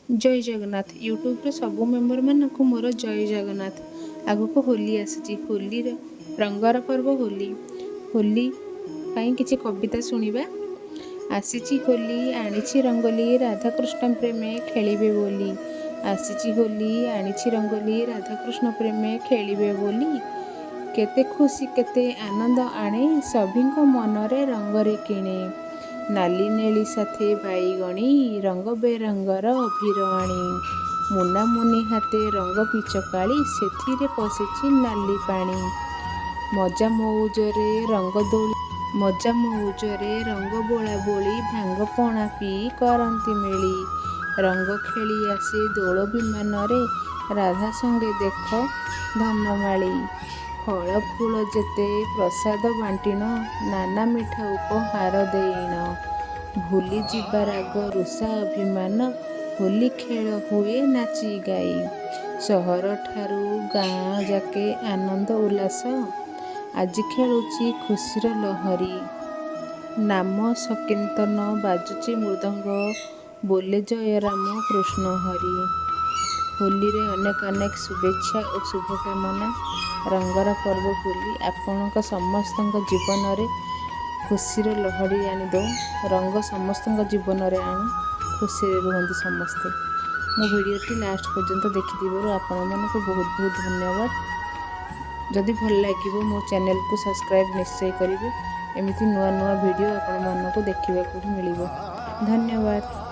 जय जगन्नाथ यूट्यूब रे सबू मेम्बर मानक मोर जय जगन्नाथ। आगको होली आसी होली रंगर पर्व होली होली पाई किछि कविता शुणिबा। आसीची होली आनिछि रंगोली राधाकृष्ण प्रेमे खेलिबे बोली। आसीची होली आनिछि रंगोली राधाकृष्ण प्रेमे खेलिबे बोली। केते खुशी केते आनंद आणे सभिंको मनरे रंगरे किणे। नाली नेली साथे बाईगणी रंग बेरंगर अभिर आणी। मुना मुनि हाथे रंग पिचकाली सेथिरे पशिछि नाली पानी। मजा मौजरे रंग दोली मजा मौजरे रंग बोला बोली भांग पणा पी करंती मेली। रंग खेली आसे दोल विमानरे राधा संगे देख धनमाली। फल फूल जेते प्रसाद बांटिन नाना मिठा उपहार देइन। भूली जिबा राग रुषा अभिमान होली खेल हुए नाची गाई। सहर ठारू गाँ जाके आनंद उल्लास आज खेलुची खुशीर लहरी। नाम संकीर्तन बाजुची मृदंग बोले जय राम कृष्ण हरि। होली रे अनेक अनेक शुभेच्छा और शुभकामना। रंगर पर्व होली आपणक समस्तଙ୍କ जीवनरे खुशीर लहरी आनी दो। रंग समस्तଙ୍କ जीवनरे आणु खुशी रुहंतु समस्ते। मो भिडियोटी लास्ट पर्यंत देखिथिबारु आपण मानकु बहुत बहुत धन्यवाद। जदि भल लागिबो मो चैनल को सब्सक्राइब निश्चय करिवे। एमिति नुआ नुआ वीडियो आपण मानकु देखिबाकु मिलिबो। धन्यवाद।